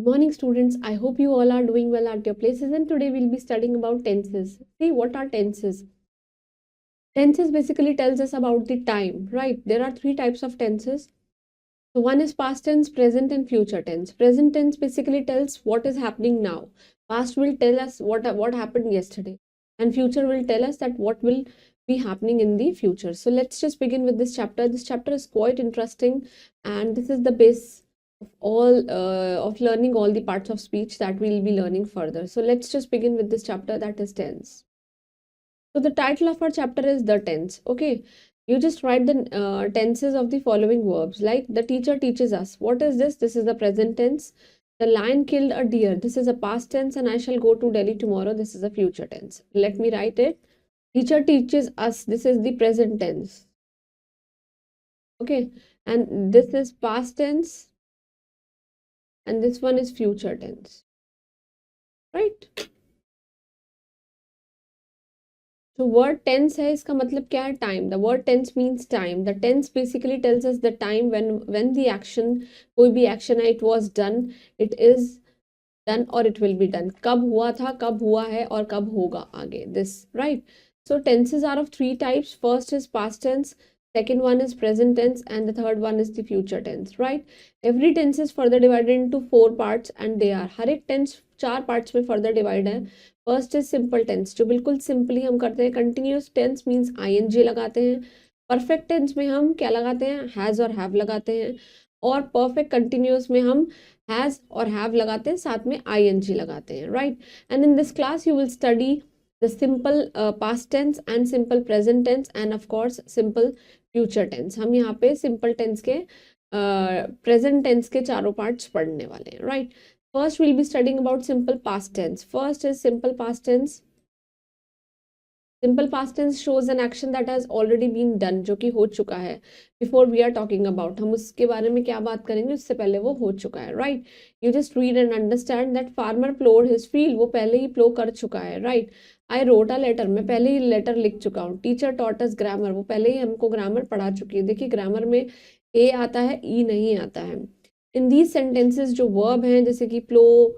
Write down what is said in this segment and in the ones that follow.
Morning students, I hope you all are doing well at your places, and today we'll be studying about tenses. See, what are tenses? Tenses basically tells us about the time, right? There are three types of tenses. So one is past tense, present and future tense. Present tense basically tells what is happening now. Past will tell us what happened yesterday, and future will tell us that what will be happening in the future. So let's just begin with this chapter. This chapter is quite interesting, and this is the base of all of learning all the parts of speech that we'll be learning further. So let's just begin with this chapter, that is tense. So the title of our chapter is the tense. Okay, you just write the tenses of the following verbs. Like the teacher teaches us. What is this? This is the present tense. The lion killed a deer. This is a past tense, and I shall go to Delhi tomorrow. This is a future tense. Let me write it. Teacher teaches us. This is the present tense. Okay, and this is past tense, and this one is future tense. Right? तो word tense है, इसका मतलब क्या है? Time. The word tense means time. The tense basically tells us the time when the action, कोई भी action है, it was done, it is done और इट विल बी डन. कब हुआ था, कब हुआ है और कब होगा आगे. This right. So tenses are of three types. First is past tense, second one is present tense, and the third one is the future tense. Right? Every tense is further divided into four parts, and they are, हर एक tense चार parts में further divided है. First is simple tense, जो बिल्कुल simply हम करते हैं. Continuous tense means ING लगाते हैं. परफेक्ट टेंस में हम क्या लगाते हैं? हैज और हैव लगाते हैं. और परफेक्ट कंटिन्यूस में हम हैज और हैव लगाते हैं, साथ में आईएनजी लगाते हैं. Right. And in this class you will study the simple past tense and simple present tense and of course simple future tense. हम यहाँ पे सिंपल टेंस के प्रेजेंट टेंस के चारों पार्ट्स पढ़ने वाले हैं. Right. First, we'll be studying about simple past tense. First is simple past tense. Simple past tense shows an action that has already been done, जो कि हो चुका है. Before we are talking about, हम उसके बारे में क्या बात करेंगे, उससे पहले वो हो चुका है. Right? You just read and understand that farmer plowed his field. वो पहले ही plow कर चुका है. Right? I wrote a letter. मैं पहले ही letter लिख चुका हूँ. Teacher taught us grammar. वो पहले ही हमको grammar पढ़ा चुकी है. देखिए grammar में a आता है, e नहीं आता है. In these sentences जो verb हैं, जैसे कि plow,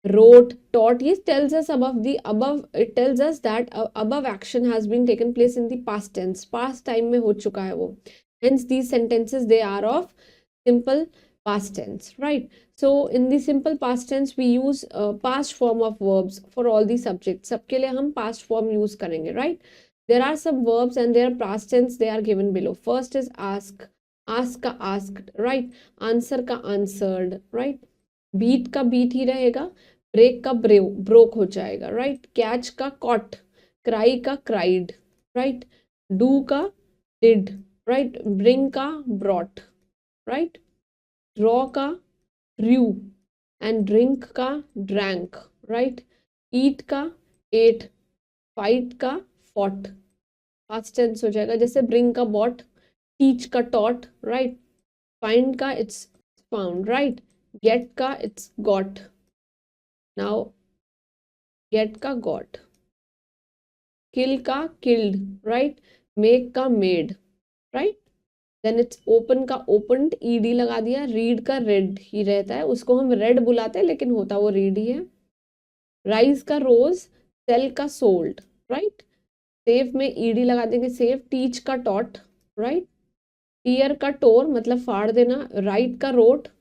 wrote, taught, it tells us it tells us that above action has been taken place in the past tense. Past time में हो चुका है वो. Hence these sentences, they are of simple past tense. Right. So in the simple past tense we use past form of verbs for all the subjects. सबके लिए हम past form use करेंगे. Right. There are some verbs and their past tense, they are given below. First is ask. Ask का asked. Right. Answer का answered. Right. Beat का beat ही रहेगा. Break का broke हो जाएगा. राइट. कैच का cot. Cry का क्राइड. राइट. डू का डिड. राइट. ब्रिंग का ब्रॉट. राइट. ड्रॉ का ड्रू एंड ड्रिंक का ड्रैंक. राइट. ईट का एट. फाइट का फॉट. पास्ट टेंस हो जाएगा. जैसे ब्रिंग का बॉट, टीच का टॉट. राइट. फाइंड का इट्स फाउंड. राइट. गेट का इट्स गॉट. Now get का got. Kill का killed. Right. Make का made. Right. Then it's open का opened. ed लगा दिया. Read का read ही रहता है. उसको हम read बुलाते हैं लेकिन होता वो read ही है. Rise का rose. Sell का sold. Right. Save में ed लगा देंगे. Save. Teach का taught. Right. Tear का tore मतलब फाड़ देना. Write का wrote.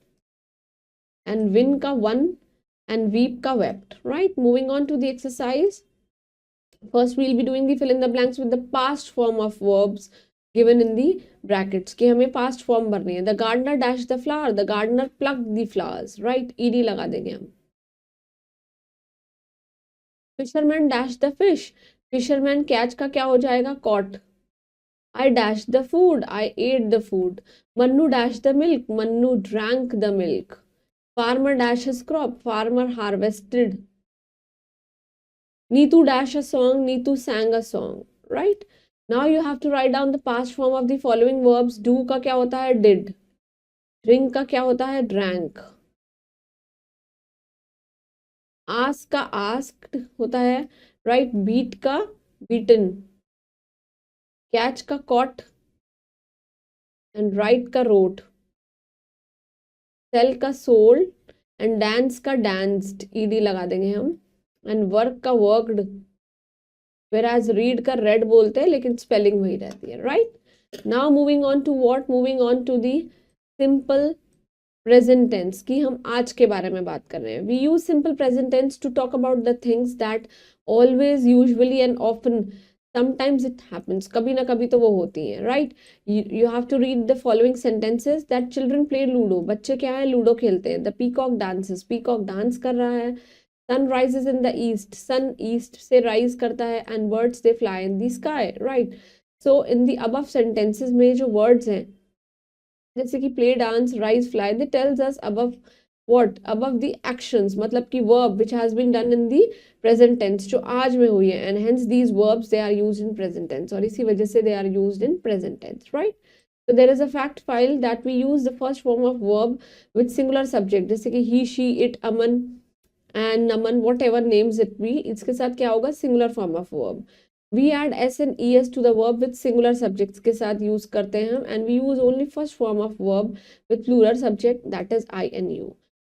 And win का won. And weep ka wept. Right. Moving on to the exercise. First we'll be doing the fill in the blanks with the past form of verbs given in the brackets. कि हमें past form भरनी है. The gardener dashed the flower. The gardener plucked the flowers. Right. ed लगा देंगे हम. Fisherman dashed the fish. Fisherman catch का क्या हो जाएगा? Caught. I dashed the food. I ate the food. Mannu dashed the milk. Mannu drank the milk. Farmer dashed his crop. Farmer harvested. Neetu dash a song. Neetu sang a song. Right. Now you have to write down the past form of the following verbs. Do का क्या होता है? Did. Drink का क्या होता है? Drank. Ask का asked होता है. Right. Beat का beaten. Catch का caught. And write का wrote. Sell का sold. एंड डांस का danced ed लगा देंगे हम, एंड वर्क का worked, whereas read का read बोलते हैं लेकिन स्पेलिंग वही रहती है, right. Now moving on to what, moving on to the simple present tense की हम आज के बारे में बात कर रहे हैं। We use simple present tense to talk about the things that always, usually and often, sometimes it happens, कभी ना कभी तो वो होती हैं, right. You have to read the following sentences that children play ludo, बच्चे क्या है, लूडो खेलते हैं। The peacock dances, peacock dance कर रहा है। Sun rises in the east, sun east से राइज करता है। And birds they fly in the sky, right. So in the above sentences में जो वर्ड्स हैं जैसे कि play, dance, rise, fly, they tells us above what, above the actions, मतलब कि verb which has been done in the present tense, जो आज में हुई है, and hence these verbs they are used in present tense, और इसी वजह से they are used in present tense, right. So there is a fact file that we use the first form of verb with singular subject, जैसे कि he, she, it, aman and naman, whatever names it be, इसके साथ क्या होगा, singular form of verb। We add s and es to the verb with singular subjects के साथ use करते हैं हम, and we use only first form of verb with plural subject, that is I and you।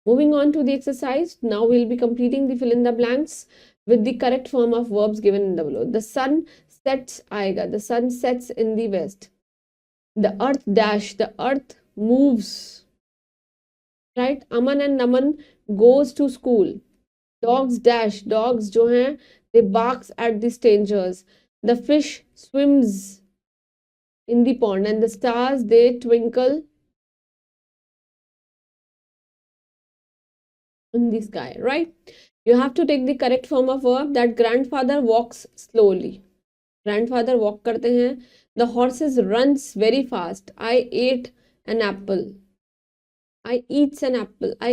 Moving on to the exercise, now we'll be completing the fill in the blanks with the correct form of verbs given in the below। The sun sets आएगा, the sun sets in the west। The earth dash, the earth moves, right। Aman and Naman goes to school। Dogs dash, dogs जो हैं they barks at the strangers। The fish swims in the pond, and the stars they twinkle in the sky, right। You have to take the correct form of verb। That grandfather walks slowly, grandfather walk करते हैं। The horses runs very fast। I ate an apple, I eats an apple, I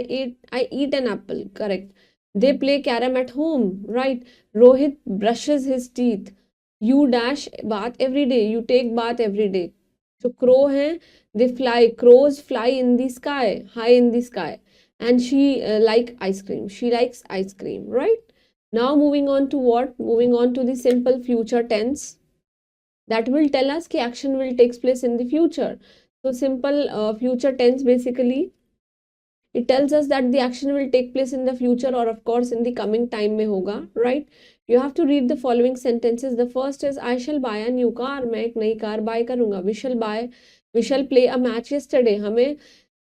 eat an apple, correct। They play carom at home, right। Rohit brushes his teeth। You dash bath every day, you take bath every day। जो crow हैं they fly, crows fly in the sky, high in the sky। And she like ice cream, she likes ice cream, right। Now moving on to what, moving on to the simple future tense that will tell us कि action will takes place in the future। So simple future tense basically it tells us that the action will take place in the future, or of course in the coming time में होगा, right। You have to read the following sentences। The first is I shall buy a new car, मैं एक नई car buy करूँगा। We shall buy, we shall play a match yesterday, हमें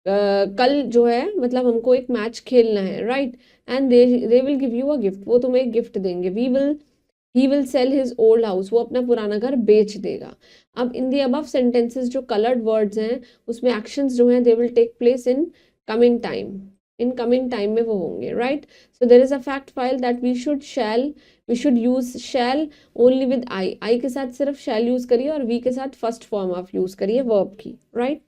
कल जो है मतलब हमको एक मैच खेलना है, right। And they will give you a gift, वो तुम्हें एक गिफ्ट देंगे। He will sell his old house, वो अपना पुराना घर बेच देगा। अब in the above sentences जो colored words हैं उसमें actions जो हैं they will take place in coming time, in coming time में वो होंगे, right। So there is a fact file that we should use shall only with I के साथ सिर्फ shall use करिए और we के साथ first form of use करिए verb की, right।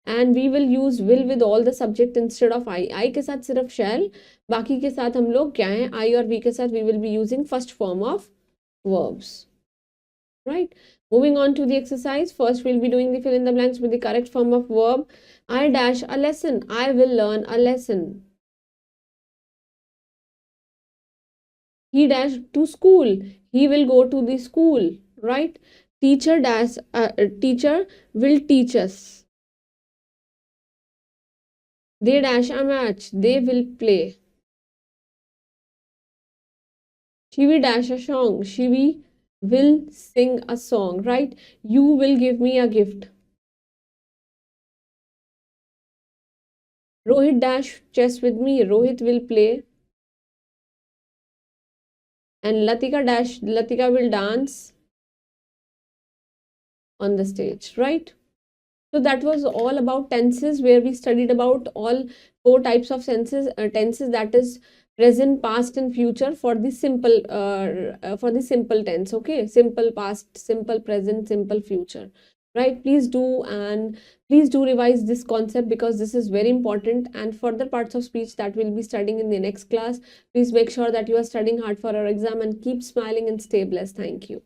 And we will use will with all the subject instead of I के साथ सिर्फ shall, बाकी के साथ हम लोग क्या हैं, I और we के साथ we will be using first form of verbs, right। Moving on to the exercise, first we'll be doing the fill in the blanks with the correct form of verb। I dash a lesson, I will learn a lesson। He dash to school, he will go to the school, right। Teacher dash, teacher will teach us। They dash a match, they will play। She will dash a song, she will sing a song, right। You will give me a gift। Rohit dash chess with me, Rohit will play। And Latika dash, Latika will dance on the stage, right। So that was all about tenses, where we studied about all 4 types of tenses, that is present, past and future for the simple tense, okay। Simple past, simple present, simple future, right। Please do revise this concept because this is very important, and further parts of speech that we'll be studying in the next class. Please make sure that you are studying hard for our exam and keep smiling and stay blessed. Thank you.